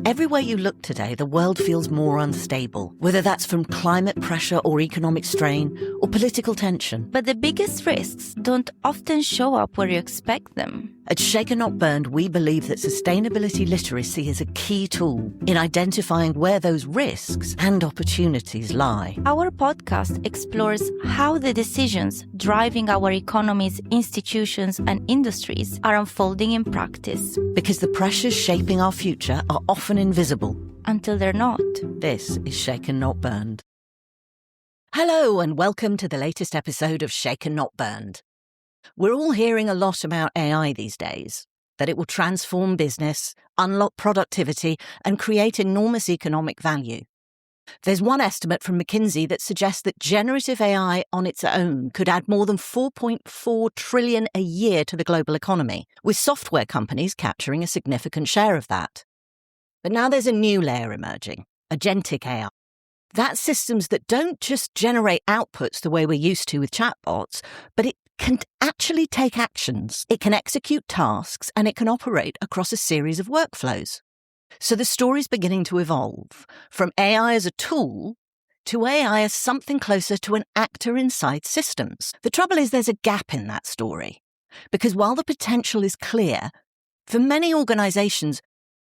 Everywhere you look today, the world feels more unstable, whether that's from climate pressure or economic strain or political tension. But the biggest risks don't often show up where you expect them. At Shaken Not Burned, we believe that sustainability literacy is a key tool in identifying where those risks and opportunities lie. Our podcast explores how the decisions driving our economies, institutions, and industries are unfolding in practice. Because the pressures shaping our future are often invisible. Until they're not. This is Shaken Not Burned. Hello and welcome to the latest episode of Shaken Not Burned. We're all hearing a lot about AI these days, that it will transform business, unlock productivity, and create enormous economic value. There's one estimate from McKinsey that suggests that generative AI on its own could add more than 4.4 trillion a year to the global economy, with software companies capturing a significant share of that. But now there's a new layer emerging, Agentic AI. That's systems that don't just generate outputs the way we're used to with chatbots, but it can actually take actions. It can execute tasks and it can operate across a series of workflows. So the story's beginning to evolve from AI as a tool to AI as something closer to an actor inside systems. The trouble is there's a gap in that story, because while the potential is clear, for many organizations,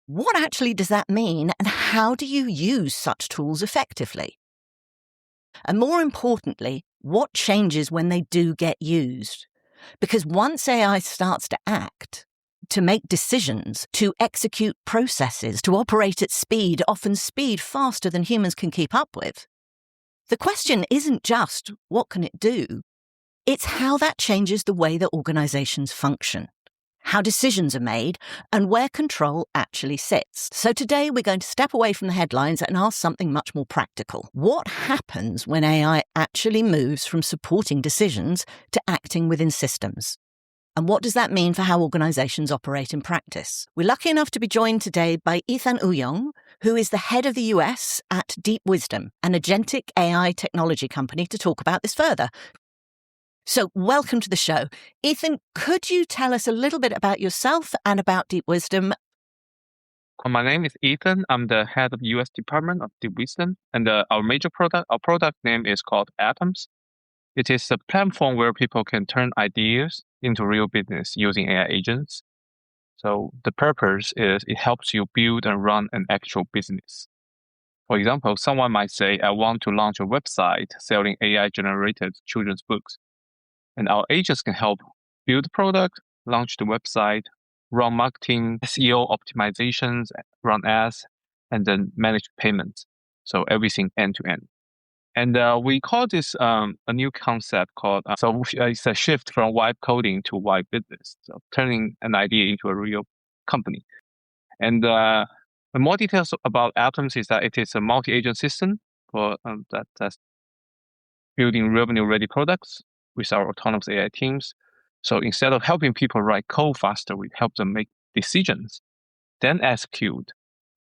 what actually does that mean and how do you use such tools effectively? And more importantly, what changes when they do get used? Because once AI starts to act, to make decisions, to execute processes, to operate at speed, often speed faster than humans can keep up with, the question isn't just what can it do, it's how that changes the way that organizations function, how decisions are made, and where control actually sits. So today we're going to step away from the headlines and ask something much more practical. What happens when AI actually moves from supporting decisions to acting within systems? And what does that mean for how organizations operate in practice? We're lucky enough to be joined today by Ethan Ouyang, who is the head of the US at DeepWisdom, an agentic AI technology company, to talk about this further. So welcome to the show. Ethan, could you tell us a little bit about yourself and about DeepWisdom? My name is Ethan. I'm the head of US Department of DeepWisdom, and our product name is called Atoms. It is a platform where people can turn ideas into real business using AI agents. So the purpose is it helps you build and run an actual business. For example, someone might say, I want to launch a website selling AI-generated children's books. And our agents can help build the product, launch the website, run marketing, SEO optimizations, run ads, and then manage payments. So everything end to end. And we call this a new concept called, it's a shift from vibe coding to vibe business. So turning an idea into a real company. And the more details about Atoms is that it is a multi-agent system for that's building revenue-ready products with our autonomous AI teams. So instead of helping people write code faster, we help them make decisions, then execute,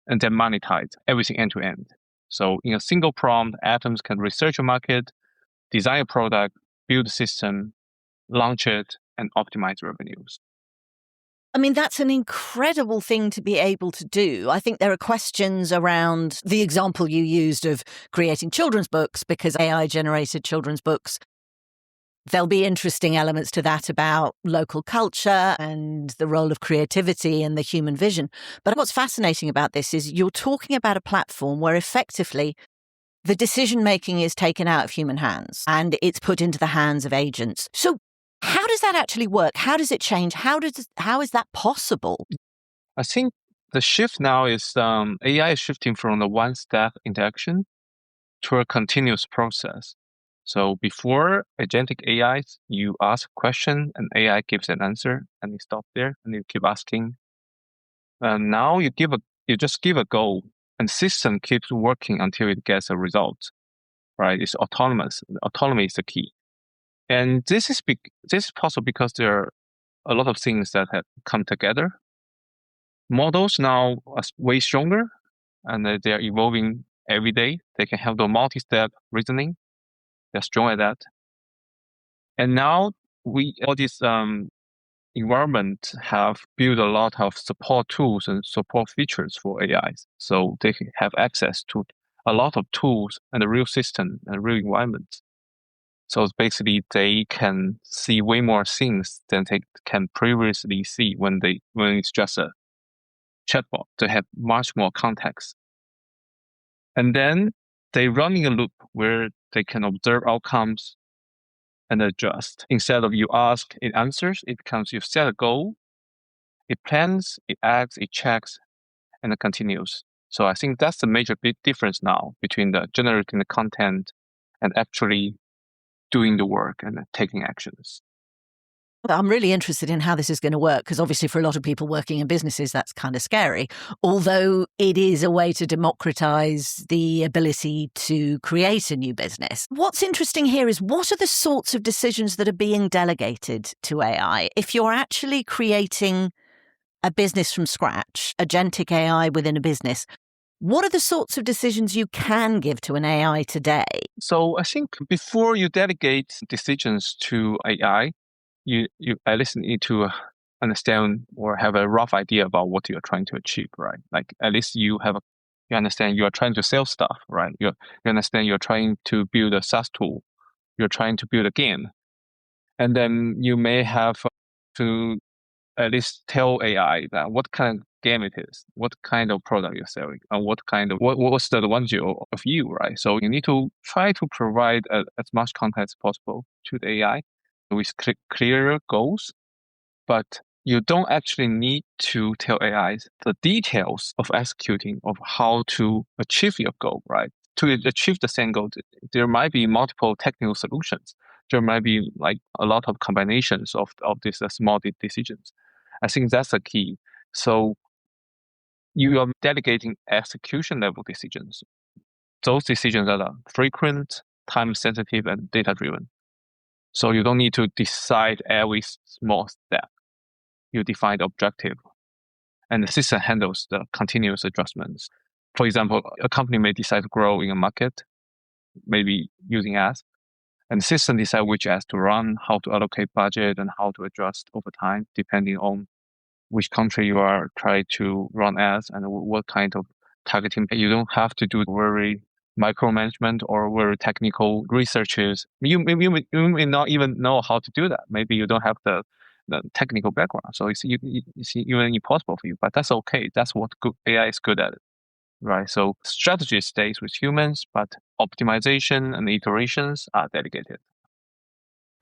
and then monetize everything end to end. So in a single prompt, Atoms can research a market, design a product, build a system, launch it, and optimize revenues. I mean, that's an incredible thing to be able to do. I think there are questions around the example you used of creating children's books, because AI-generated children's books, there'll be interesting elements to that about local culture and the role of creativity and the human vision. But what's fascinating about this is you're talking about a platform where effectively the decision-making is taken out of human hands and it's put into the hands of agents. So how does that actually work? How does it change? How is that possible? I think the shift now is AI is shifting from the one-step interaction to a continuous process. So before agentic AI, you ask a question and AI gives an answer and you stop there and you keep asking. Now you just give a goal and system keeps working until it gets a result, right? It's autonomous. Autonomy is the key. And this is possible because there are a lot of things that have come together. Models now are way stronger and they are evolving every day. They can handle multi-step reasoning. They're strong at that. And now all these environment have built a lot of support tools and support features for AIs. So they have access to a lot of tools and a real system and real environment. So basically they can see way more things than they can previously see when it's just a chatbot. They have much more context. And then they run in a loop where they can observe outcomes and adjust. Instead of you ask, it answers. It becomes you set a goal, it plans, it acts, it checks, and it continues. So I think that's the major big difference now between the generating the content and actually doing the work and taking actions. I'm really interested in how this is going to work, because obviously for a lot of people working in businesses, that's kind of scary, although it is a way to democratize the ability to create a new business. What's interesting here is what are the sorts of decisions that are being delegated to AI? If you're actually creating a business from scratch, agentic AI within a business, what are the sorts of decisions you can give to an AI today? So I think before you delegate decisions to AI, you at least need to understand or have a rough idea about what you're trying to achieve, right? Like at least you understand you are trying to sell stuff, right? You understand you're trying to build a SaaS tool, you're trying to build a game, and then you may have to at least tell AI that what kind of game it is, what kind of product you're selling, and what's the advantage of you, right? So you need to try to provide as much context as possible to the AI with clearer goals, but you don't actually need to tell AI the details of executing of how to achieve your goal, right? To achieve the same goal, there might be multiple technical solutions. There might be like a lot of combinations of these small decisions. I think that's the key. So you are delegating execution level decisions. Those decisions that are frequent, time sensitive, and data driven. So you don't need to decide every small step. You define the objective, and the system handles the continuous adjustments. For example, a company may decide to grow in a market, maybe using ads, and the system decides which ads to run, how to allocate budget, and how to adjust over time, depending on which country you are trying to run ads and what kind of targeting. You don't have to do very micromanagement or very technical researches. You may not even know how to do that. Maybe you don't have the technical background. So it's even impossible for you, but that's okay. That's what AI is good at, right? So strategy stays with humans, but optimization and iterations are delegated.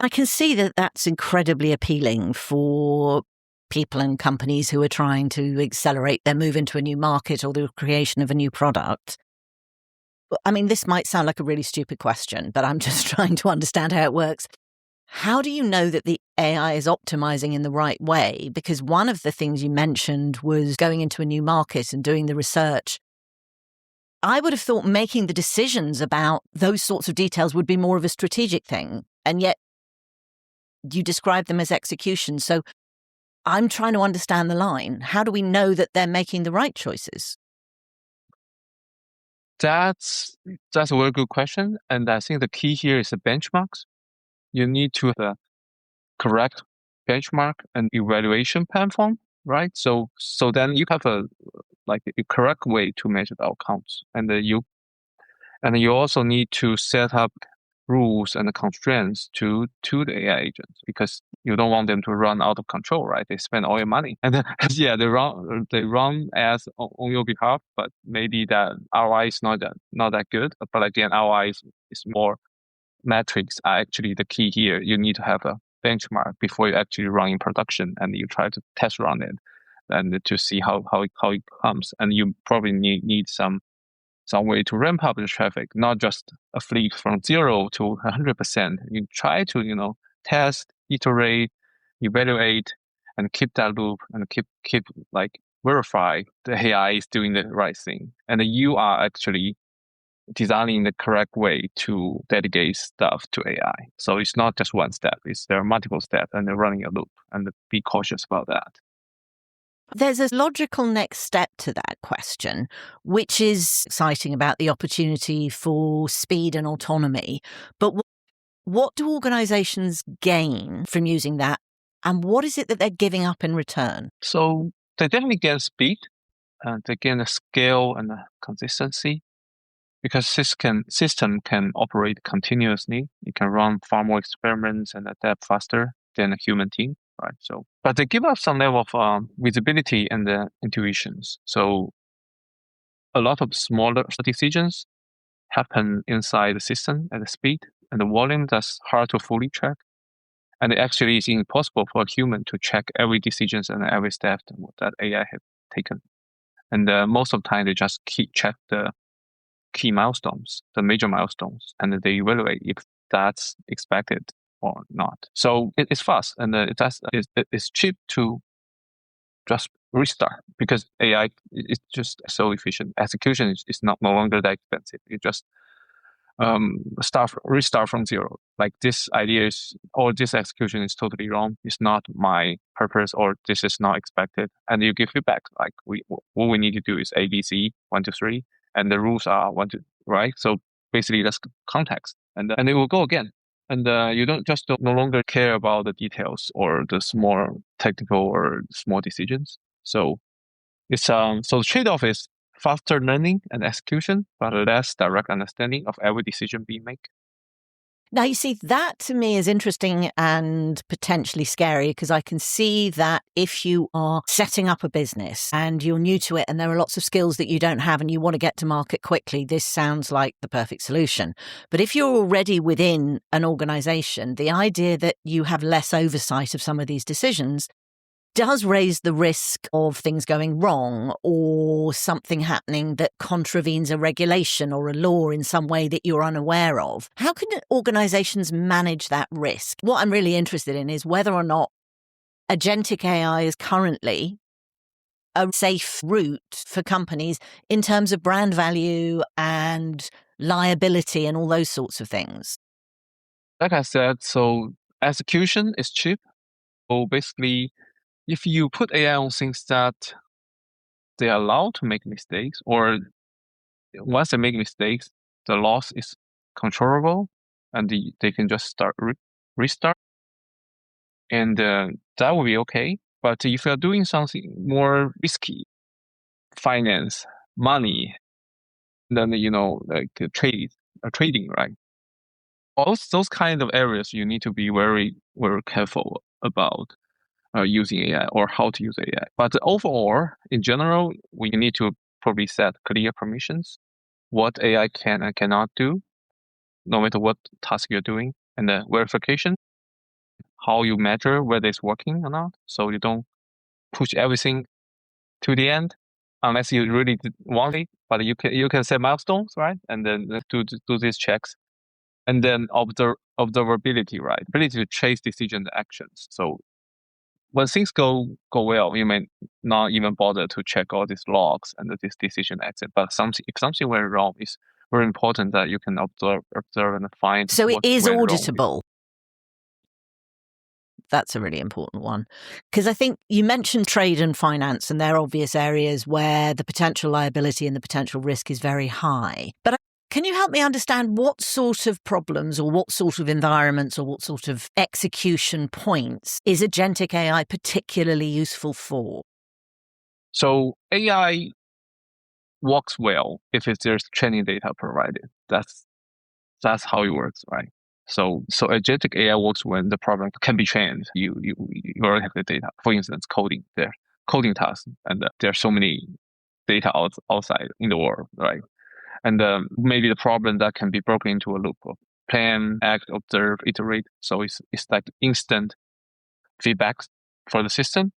I can see that that's incredibly appealing for people and companies who are trying to accelerate their move into a new market or the creation of a new product. I mean, this might sound like a really stupid question, but I'm just trying to understand how it works. How do you know that the AI is optimizing in the right way? Because one of the things you mentioned was going into a new market and doing the research. I would have thought making the decisions about those sorts of details would be more of a strategic thing. And yet you describe them as execution. So I'm trying to understand the line. How do we know that they're making the right choices? That's a very good question. And I think the key here is the benchmarks. You need to have the correct benchmark and evaluation platform, right? So then you have a correct way to measure the outcomes. And you also need to set up rules and constraints to the AI agents, because you don't want them to run out of control, right? They spend all your money, and then they run ads on your behalf, but maybe that ROI is not that good. But again, ROI is more metrics are actually the key here. You need to have a benchmark before you actually run in production, and you try to test run it and to see how it comes. And you probably need some way to ramp up the traffic, not just a fleet from 0 to 100%. You try to, test, iterate, evaluate, and keep that loop and keep verify the AI is doing the right thing. And you are actually designing the correct way to delegate stuff to AI. So it's not just one step. There are multiple steps, and they're running a loop, and be cautious about that. There's a logical next step to that question, which is exciting about the opportunity for speed and autonomy. But what do organizations gain from using that And what is it that they're giving up in return? So they definitely get speed, they gain a scale and a consistency, because system can operate continuously. It can run far more experiments and adapt faster than a human team, right? So, but they give up some level of visibility and intuitions. So a lot of smaller decisions happen inside the system at the speed and the volume that's hard to fully track. And it actually is impossible for a human to check every decisions and every step that AI has taken. And most of the time, they just check the key milestones, the major milestones, and they evaluate if that's expected or not. So it's fast, and it's cheap to just restart, because AI is just so efficient. Execution is no longer that expensive. You just restart from zero. Like, this idea is, or this execution is totally wrong. It's not my purpose, or this is not expected. And you give feedback. Like, what we need to do is A, B, C, 1, 2, 3, and the rules are 1, 2, right? So basically that's context, and it will go again. And you don't no longer care about the details or the small technical or small decisions. So it's so the trade-off is faster learning and execution, but less direct understanding of every decision being made. Now, you see, that to me is interesting and potentially scary, because I can see that if you are setting up a business and you're new to it and there are lots of skills that you don't have and you want to get to market quickly, this sounds like the perfect solution. But if you're already within an organization, the idea that you have less oversight of some of these decisions does raise the risk of things going wrong or something happening that contravenes a regulation or a law in some way that you're unaware of. How can organizations manage that risk? What I'm really interested in is whether or not Agentic AI is currently a safe route for companies in terms of brand value and liability and all those sorts of things. Like I said, so execution is cheap. So basically, if you put AI on things that they are allowed to make mistakes, or once they make mistakes, the loss is controllable, and they can just restart, and that will be okay. But if you're doing something more risky, finance, money, then like trading, right? All those kind of areas you need to be very, very careful about using AI or how to use AI. But overall, in general, we need to probably set clear permissions, what AI can and cannot do, no matter what task you're doing, and the verification, how you measure whether it's working or not. So you don't push everything to the end unless you really want it. But you can set milestones, right? And then do these checks, and then observability, right? Ability to trace decision actions. So when things go well, you may not even bother to check all these logs and this decision exit. But if something went wrong, it's very important that you can observe and find. So it what is went wrong. auditable. That's a really important one, because I think you mentioned trade and finance, and they're obvious areas where the potential liability and the potential risk is very high. But can you help me understand what sort of problems or what sort of environments or what sort of execution points is Agentic AI particularly useful for? So AI works well if there's training data provided. That's how it works, right? So agentic AI works when the problem can be trained. You already have the data. For instance, coding tasks, and there are so many data outside in the world, right? And maybe the problem that can be broken into a loop of plan, act, observe, iterate. So it's like instant feedback for the system.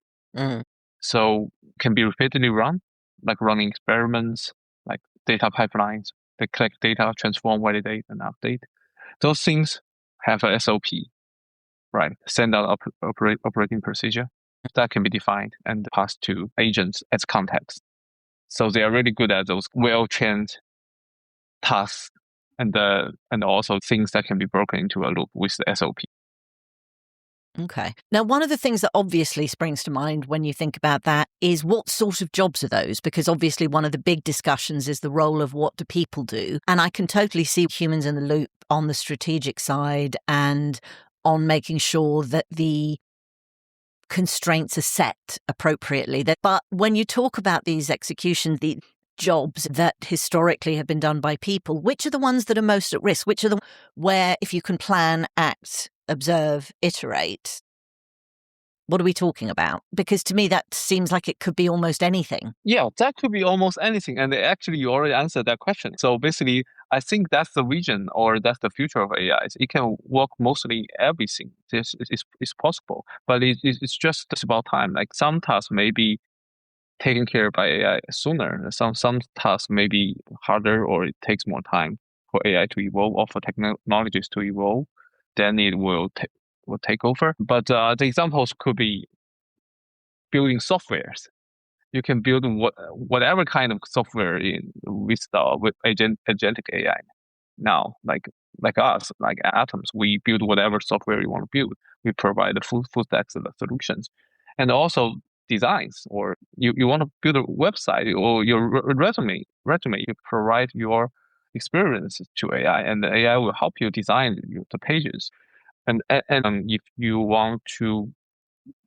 So can be repeatedly run, like running experiments, like data pipelines. They collect data, transform, validate, and update. Those things have a SOP, right? Standard operating procedure that can be defined and passed to agents as context. So they are really good at those well-trained tasks, and also things that can be broken into a loop with the SOP. Okay. Now, one of the things that obviously springs to mind when you think about that is what sort of jobs are those? Because obviously one of the big discussions is the role of what do people do? And I can totally see humans in the loop on the strategic side and on making sure that the constraints are set appropriately. But when you talk about these executions, the jobs that historically have been done by people, which are the ones that are most at risk? Which are the where if you can plan, act, observe, iterate, what are we talking about? Because to me, that seems like it could be almost anything. Yeah, that could be almost anything. And actually, you already answered that question. So basically, I think that's the vision or that's the future of AI. It can work mostly everything. This is possible, but it's just about time. Like some tasks may be taken care of by AI sooner. Some tasks may be harder or it takes more time for AI to evolve or for technologies to evolve. Then it will take over. But the examples could be building softwares. You can build whatever kind of software with agentic AI. Now, like us, like Atoms, we build whatever software you want to build. We provide the full stack solutions, and also designs. Or you want to build a website or your resume. You provide your experience to AI, and the AI will help you design the pages. And if you want to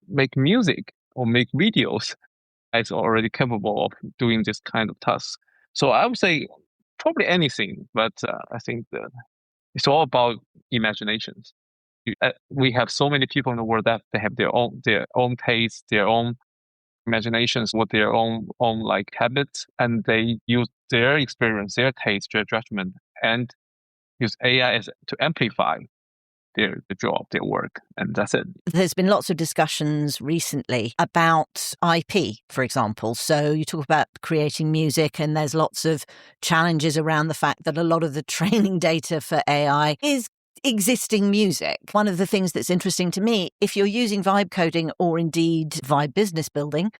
make music or make videos, it's already capable of doing this kind of tasks. So I would say probably anything, but I think that it's all about imaginations. We have so many people in the world that they have their own tastes, their own imaginations, with their own like habits, and they use their experience, their taste, their judgment, and use AI to amplify their job, their work, and that's it. There's been lots of discussions recently about IP, for example. So you talk about creating music, and there's lots of challenges around the fact that a lot of the training data for AI is existing music. One of the things that's interesting to me, if you're using vibe coding or indeed vibe business building,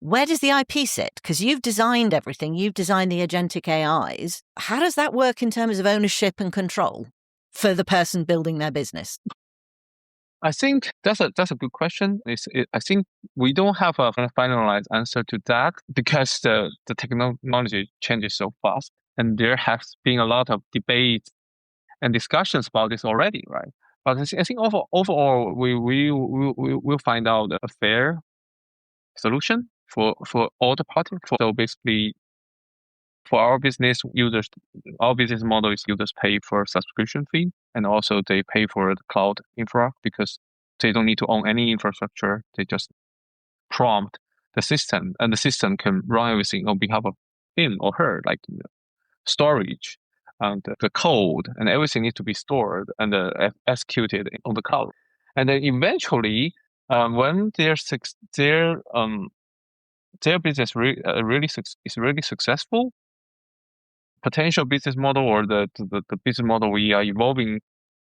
where does the IP sit? Because you've designed everything, you've designed the agentic AIs. How does that work in terms of ownership and control for the person building their business? I think that's a good question. I think we don't have a finalized answer to that because the technology changes so fast, and there has been a lot of debate and discussions about this already, right? But I think overall we will find out a fair solution for all the parties. So basically, for our business users, our business model is users pay for subscription fee, and also they pay for the cloud infra because they don't need to own any infrastructure. They just prompt the system, and the system can run everything on behalf of him or her, like storage and the code, and everything needs to be stored and executed on the cloud. And then eventually, when their business is really successful, potential business model or the business model we are evolving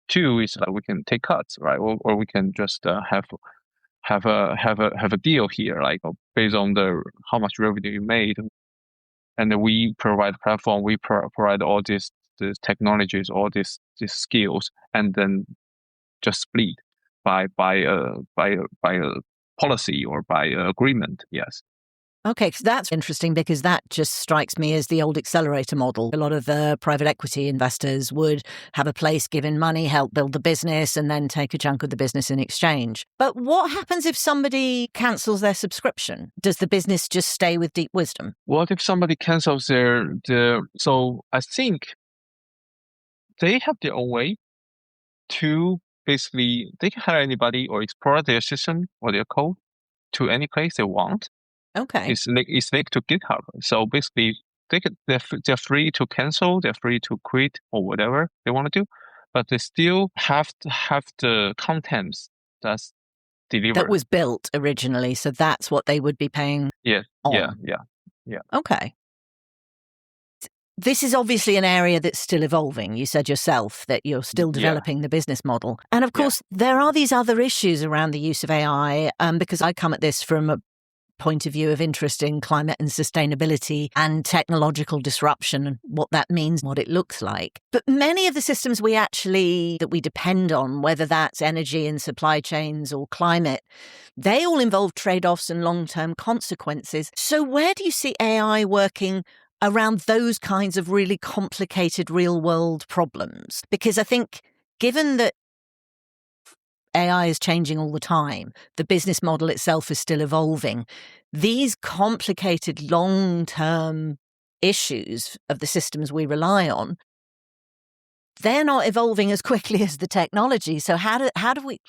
to is that we can take cuts, right? Or we can just have a deal here, like based on how much revenue you made, and then we provide platform, we provide all these technologies, all these skills, and then just split by a policy or by agreement. Yes. Okay, so that's interesting because that just strikes me as the old accelerator model. A lot of the private equity investors would have a place, give in money, help build the business, and then take a chunk of the business in exchange. But what happens if somebody cancels their subscription? Does the business just stay with DeepWisdom? What if somebody cancels so I think they have their own way to basically, they can hire anybody or explore their system or their code to any place they want. Okay. It's linked to GitHub. So basically, they're free to cancel, they're free to quit or whatever they want to do, but they still have to have the contents that's delivered. That was built originally, so that's what they would be paying. Yeah. Okay. This is obviously an area that's still evolving. You said yourself that you're still developing the business model. And of course, there are these other issues around the use of AI, because I come at this from a point of view of interest in climate and sustainability and technological disruption and what that means, what it looks like. But many of the systems that we depend on, whether that's energy and supply chains or climate, they all involve trade-offs and long-term consequences. So where do you see AI working around those kinds of really complicated real-world problems? Because I think given that AI is changing all the time. The business model itself is still evolving. These complicated long-term issues of the systems we rely on, they're not evolving as quickly as the technology. So how do we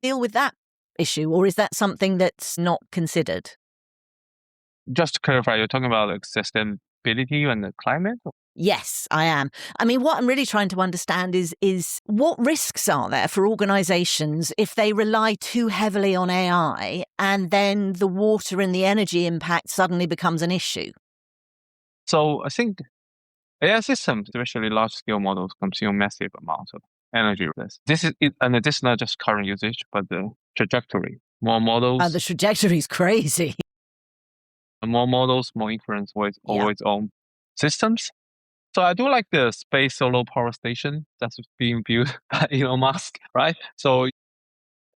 deal with that issue? Or is that something that's not considered? Just to clarify, you're talking about like sustainability and the climate? Yes, I am. I mean, what I'm really trying to understand is what risks are there for organizations if they rely too heavily on AI and then the water and the energy impact suddenly becomes an issue? So I think AI systems, especially large-scale models, consume massive amounts of energy. This is it, and this is not just current usage, but the trajectory. More models, The trajectory is crazy. more inference with always own systems. So I do like the space solar power station that's being built by Elon Musk, right? So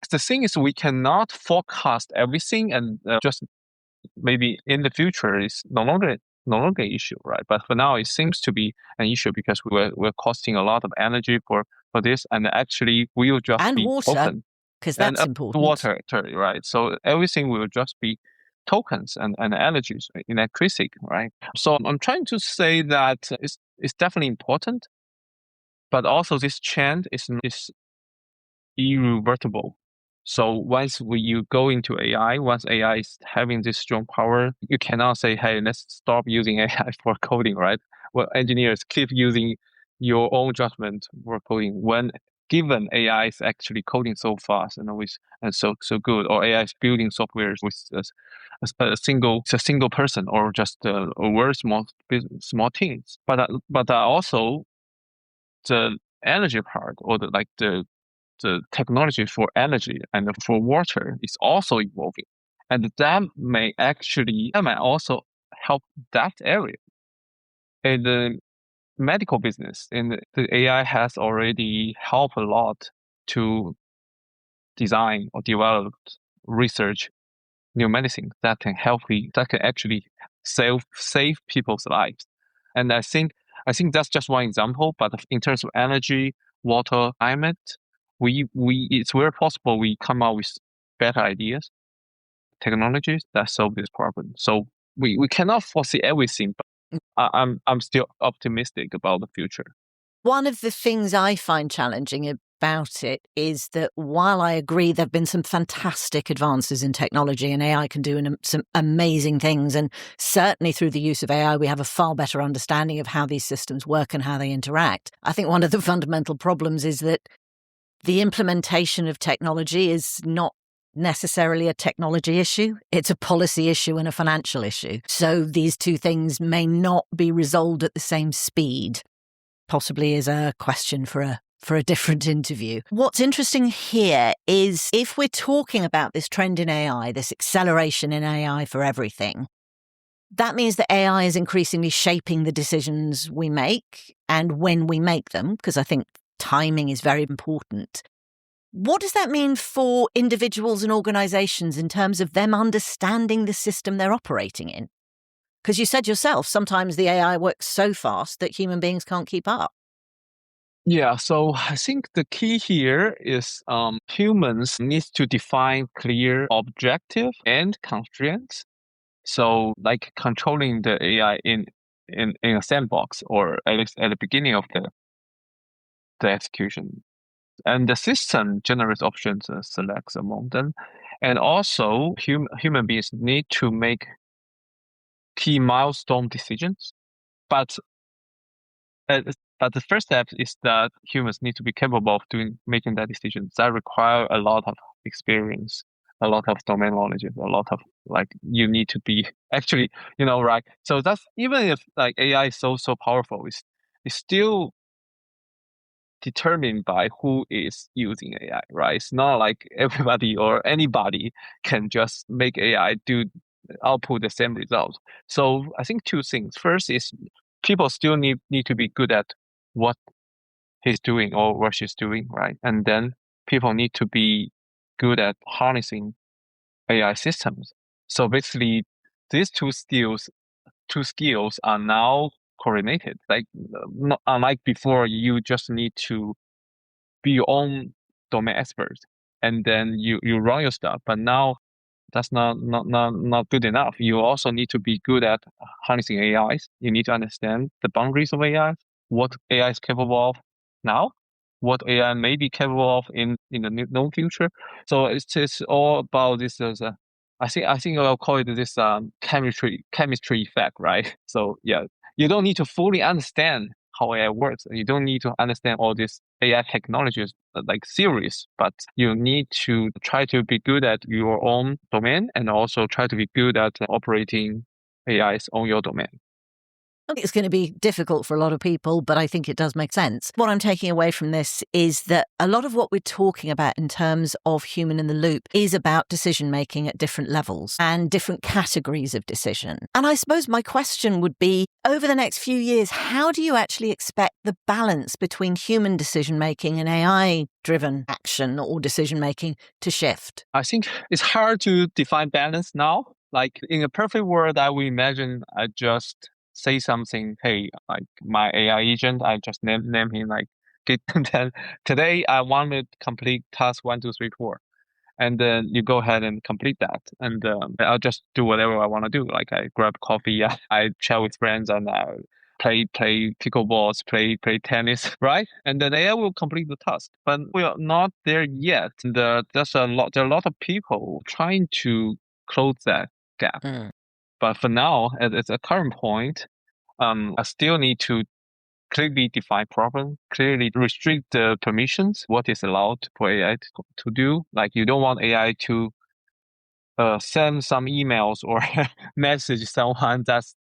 the thing is, we cannot forecast everything, and just maybe in the future is no longer an issue, right? But for now, it seems to be an issue because we're costing a lot of energy for this, and actually we'll just And be water, open. because that's important. Water, right? So everything will just be tokens and energies, right? Electricity, right? So I'm trying to say that it's definitely important, but also this trend is irreversible. So once you go into AI, once AI is having this strong power, you cannot say, hey, let's stop using AI for coding, right? Well, engineers keep using your own judgment for coding when given AI is actually coding so fast and so good, or AI is building software with a single person or just a very small teams. But also the energy part or the technology for energy and for water is also evolving. And that might also help that area. In the medical business, the AI has already helped a lot to design or develop research new medicine that can actually save people's lives. And I think that's just one example, but in terms of energy, water, climate, it's very possible we come out with better ideas, technologies that solve this problem. So we cannot foresee everything, but I'm still optimistic about the future. One of the things I find challenging about it is that while I agree there have been some fantastic advances in technology and AI can do some amazing things, and certainly through the use of AI we have a far better understanding of how these systems work and how they interact. I think one of the fundamental problems is that the implementation of technology is not necessarily a technology issue. It's a policy issue and a financial issue. So these two things may not be resolved at the same speed. Possibly is a question for a different interview. What's interesting here is if we're talking about this trend in AI, this acceleration in AI for everything, that means that AI is increasingly shaping the decisions we make and when we make them, because I think timing is very important. What does that mean for individuals and organizations in terms of them understanding the system they're operating in? Because you said yourself, sometimes the AI works so fast that human beings can't keep up. Yeah, so I think the key here is humans need to define clear objective and constraints. So like controlling the AI in a sandbox, or at least at the beginning of the execution. And the system generates options and selects among them. And also human beings need to make key milestone decisions. But the first step is that humans need to be capable of making that decision. That require a lot of experience, a lot of domain knowledge, a lot of you need to be actually, right? So that's, even if AI is so powerful, it's still determined by who is using AI, right? It's not like everybody or anybody can just make AI output the same result. So I think two things. First is people still need to be good at what he's doing or what she's doing, right? And then people need to be good at harnessing AI systems. So basically, these two skills are now coordinated. Unlike before, you just need to be your own domain expert. and then you run your stuff. But now that's not good enough. You also need to be good at harnessing AIs. You need to understand the boundaries of AI, what AI is capable of now, what AI may be capable of in the known future. So it's all about this. I think I'll call it this chemistry effect, right? So yeah, you don't need to fully understand how AI works. You don't need to understand all these AI technologies like theories, but you need to try to be good at your own domain and also try to be good at operating AIs on your domain. I think it's going to be difficult for a lot of people, but I think it does make sense. What I'm taking away from this is that a lot of what we're talking about in terms of human in the loop is about decision making at different levels and different categories of decision. And I suppose my question would be, over the next few years, how do you actually expect the balance between human decision making and AI-driven action or decision making to shift? I think it's hard to define balance now. Like in a perfect world, I would imagine I just say something, hey, like my AI agent, I just name him like, then today I want to complete task 1, 2, 3, 4. And then you go ahead and complete that. And I'll just do whatever I want to do. Like I grab coffee, I chat with friends, and I play pickleballs, play tennis, right? And then AI will complete the task. But we are not there yet. There are a lot of people trying to close that gap. But for now, at the current point, I still need to clearly define problem, clearly restrict the permissions, what is allowed for AI to do. Like you don't want AI to send some emails or message someone that's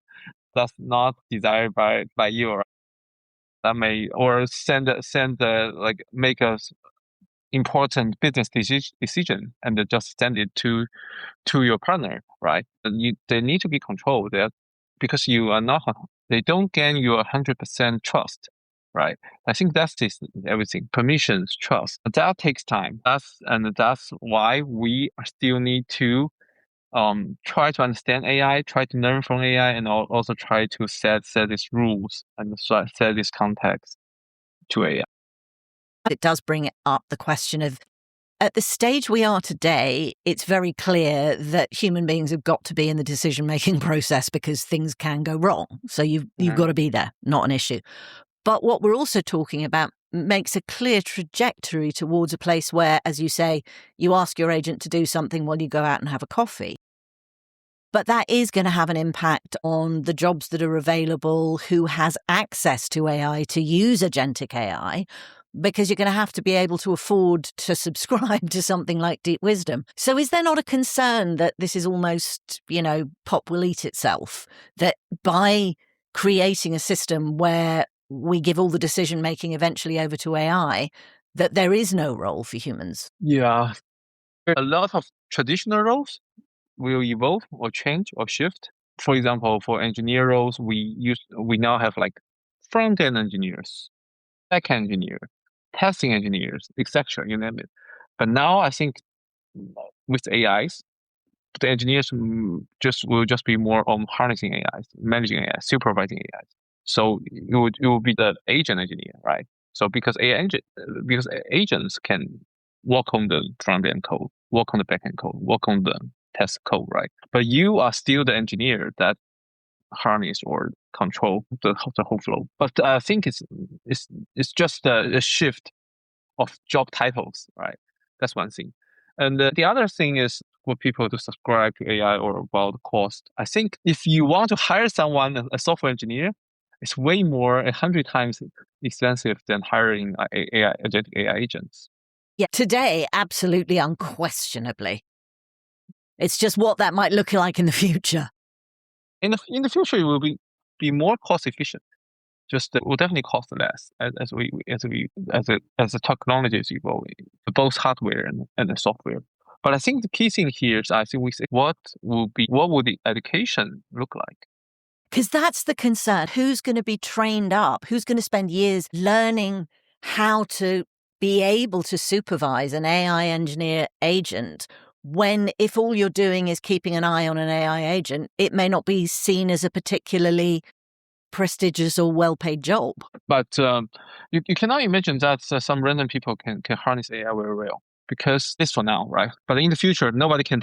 not desired by you, or that may, or like make a important business decision and just send it to your partner, right? They need to be controlled there, because they don't gain your 100% trust, right? I think that's everything. Permissions, trust. That takes time. That's why we still need to try to understand AI, try to learn from AI, and also try to set these rules and set this context to AI. It does bring up the question of, at the stage we are today, it's very clear that human beings have got to be in the decision-making process because things can go wrong. So you've got to be there, not an issue. But what we're also talking about makes a clear trajectory towards a place where, as you say, you ask your agent to do something while you go out and have a coffee. But that is going to have an impact on the jobs that are available, who has access to AI to use Agentic AI, because you're going to have to be able to afford to subscribe to something like DeepWisdom. So is there not a concern that this is almost, pop will eat itself, that by creating a system where we give all the decision-making eventually over to AI, that there is no role for humans? Yeah. A lot of traditional roles will evolve or change or shift. For example, for engineer roles, we now have like front-end engineers, back-end engineer, testing engineers, etc. You name it. But now I think with AIs, the engineers will just be more on harnessing AIs, managing AI, supervising AIs. So it will be the agent engineer, right? So because agents can work on the front end code, work on the back end code, work on the test code, right? But you are still the engineer that harness or control the whole flow. But I think it's just a shift of job titles, right? That's one thing. And the other thing is for people to subscribe to AI or about the cost. I think if you want to hire someone, a software engineer, it's way more, 100 times expensive than hiring agentic AI agents. Yeah, today, absolutely, unquestionably. It's just what that might look like in the future. In the future, it will be more cost efficient. Just will definitely cost less as the technology is evolving, both hardware and the software. But I think the key thing here is, I think we say, what would the education look like? Because that's the concern. Who's going to be trained up? Who's going to spend years learning how to be able to supervise an AI engineer agent when, if all you're doing is keeping an eye on an AI agent, it may not be seen as a particularly prestigious or well-paid job? But you cannot imagine that some random people can harness AI very well. because this for now, right? But in the future, nobody can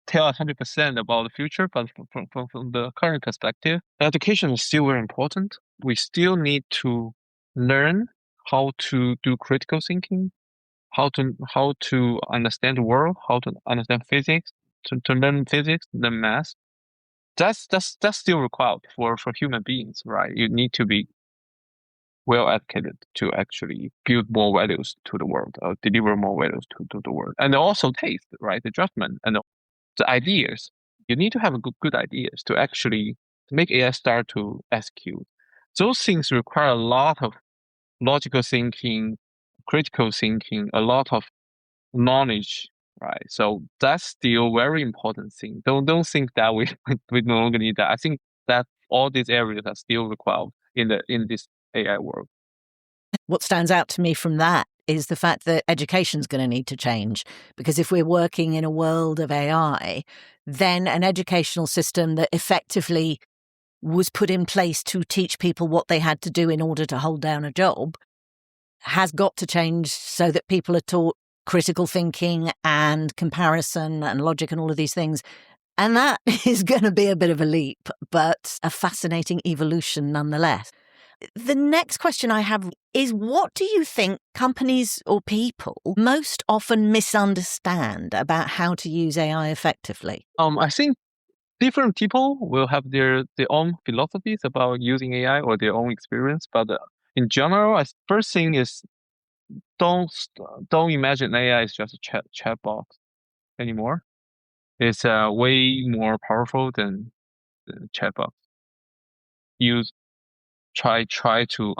tell 100% about the future. But from the current perspective, education is still very important. We still need to learn how to do critical thinking, how to understand the world, how to understand physics, to learn physics, learn math. That's still required for human beings, right? You need to be well educated to actually build more values to the world, or deliver more values to the world. And also taste, right? The judgment and the ideas. You need to have good ideas to actually make AI start to execute. Those things require a lot of logical thinking, critical thinking, a lot of knowledge, right? So that's still very important thing. Don't think that we we no longer need that. I think that all these areas are still required in this AI world. What stands out to me from that is the fact that education's going to need to change, because if we're working in a world of AI, then an educational system that effectively was put in place to teach people what they had to do in order to hold down a job has got to change so that people are taught critical thinking and comparison and logic and all of these things. And that is going to be a bit of a leap, but a fascinating evolution nonetheless. The next question I have is, what do you think companies or people most often misunderstand about how to use AI effectively? I think different people will have their own philosophies about using AI or their own experience. But in general, first thing is don't imagine AI is just a chat box anymore. It's way more powerful than the chat box. Use try to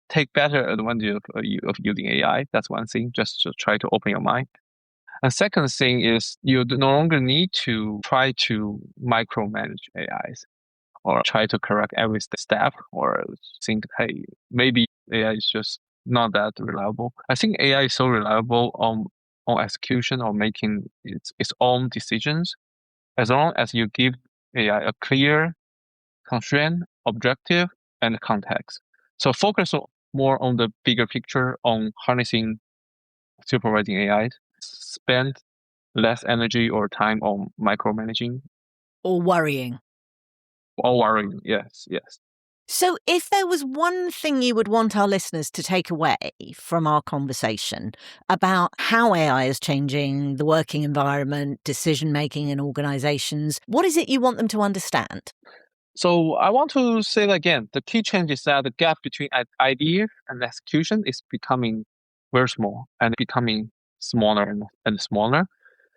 take better advantage of using AI. That's one thing. Just to try to open your mind. And second thing is you no longer need to try to micromanage AIs or try to correct every step or think, hey, maybe AI is just not that reliable. I think AI is so reliable on execution or making its own decisions, as long as you give AI a clear constraint, objective, and context. So focus more on the bigger picture on harnessing supervising AI. Spend less energy or time on micromanaging Or worrying? or worrying. Yes. So, if there was one thing you would want our listeners to take away from our conversation about how AI is changing the working environment, decision making in organizations, what is it you want them to understand? So I want to say that again, the key change is that the gap between idea and execution is becoming very small and becoming smaller and smaller.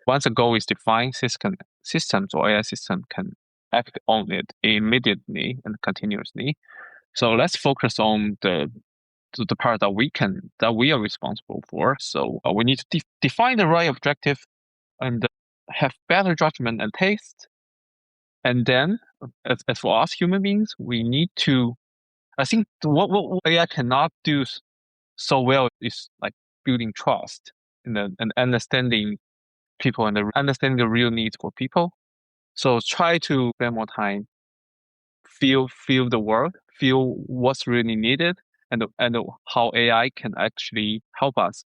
Once a goal is defined, systems or AI system can act on it immediately and continuously. So let's focus on the part that we are responsible for. So we need to define the right objective and have better judgment and taste. And then, as for us human beings, we need to. I think what AI cannot do so well is like building trust and understanding people and understanding the real needs for people. So try to spend more time, feel the world, feel what's really needed, and how AI can actually help us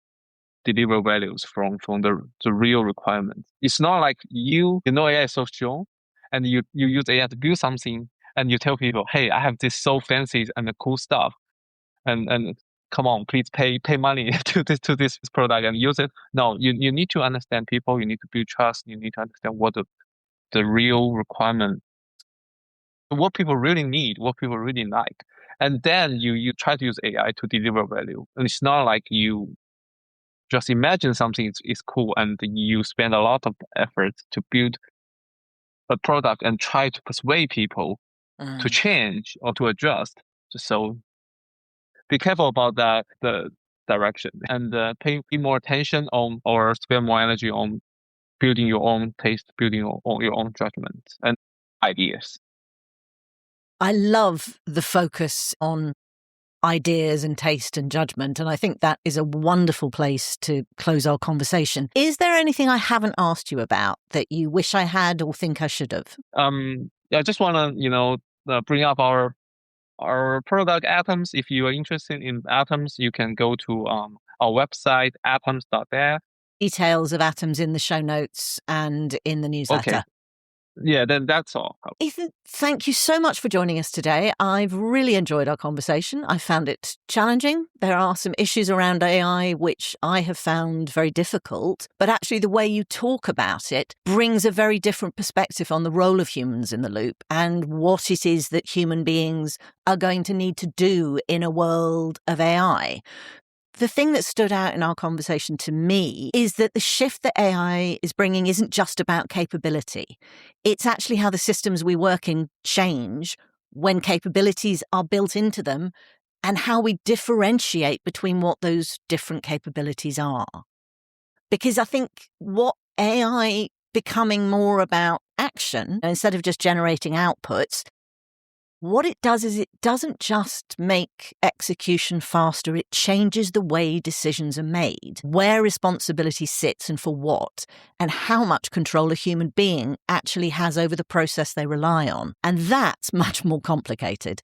deliver values from the real requirements. It's not like you know AI is so strong, and you use AI to build something, and you tell people, hey, I have this so fancy and cool stuff, and come on, please pay money to this product and use it. No, you need to understand people. You need to build trust. You need to understand what the real requirement, what people really need, what people really like, and then you try to use AI to deliver value. And it's not like you just imagine something is cool and you spend a lot of effort to build a product and try to persuade people to change or to adjust. So be careful about the direction, and pay more attention on or spend more energy on building your own taste, building your own judgment and ideas. I love the focus on ideas and taste and judgment, and I think that is a wonderful place to close our conversation. Is there anything I haven't asked you about that you wish I had or think I should have? I just want to bring up our product Atoms. If you are interested in Atoms, you can go to our website, atoms.dev. Details of Atoms in the show notes and in the newsletter. Okay. Yeah, then that's all. Ethan, thank you so much for joining us today. I've really enjoyed our conversation. I found it challenging. There are some issues around AI which I have found very difficult, but actually the way you talk about it brings a very different perspective on the role of humans in the loop and what it is that human beings are going to need to do in a world of AI. The thing that stood out in our conversation to me is that the shift that AI is bringing isn't just about capability. It's actually how the systems we work in change when capabilities are built into them and how we differentiate between what those different capabilities are. Because I think what AI becoming more about action instead of just generating outputs, what it does is it doesn't just make execution faster, it changes the way decisions are made, where responsibility sits and for what, and how much control a human being actually has over the process they rely on. And that's much more complicated.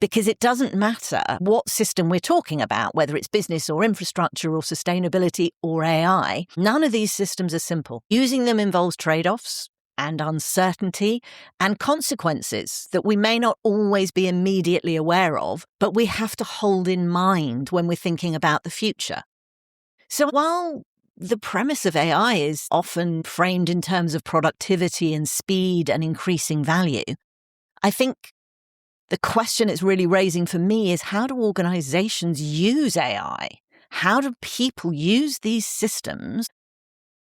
Because it doesn't matter what system we're talking about, whether it's business or infrastructure or sustainability or AI, none of these systems are simple. Using them involves trade-offs and uncertainty and consequences that we may not always be immediately aware of, but we have to hold in mind when we're thinking about the future. So while the premise of AI is often framed in terms of productivity and speed and increasing value, I think the question it's really raising for me is how do organizations use AI? How do people use these systems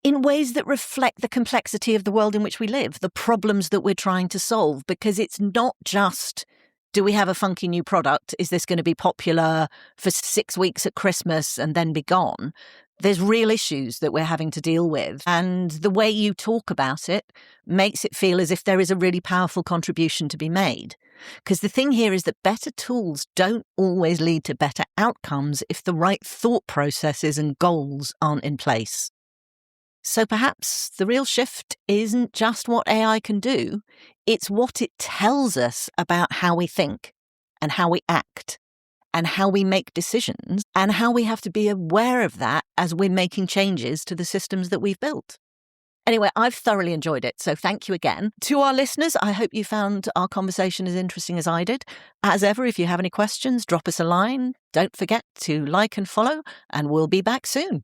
in ways that reflect the complexity of the world in which we live, the problems that we're trying to solve? Because it's not just, do we have a funky new product? Is this going to be popular for 6 weeks at Christmas and then be gone? There's real issues that we're having to deal with. And the way you talk about it makes it feel as if there is a really powerful contribution to be made. Because the thing here is that better tools don't always lead to better outcomes if the right thought processes and goals aren't in place. So perhaps the real shift isn't just what AI can do, it's what it tells us about how we think and how we act and how we make decisions and how we have to be aware of that as we're making changes to the systems that we've built. Anyway, I've thoroughly enjoyed it, so thank you again. To our listeners, I hope you found our conversation as interesting as I did. As ever, if you have any questions, drop us a line. Don't forget to like and follow, and we'll be back soon.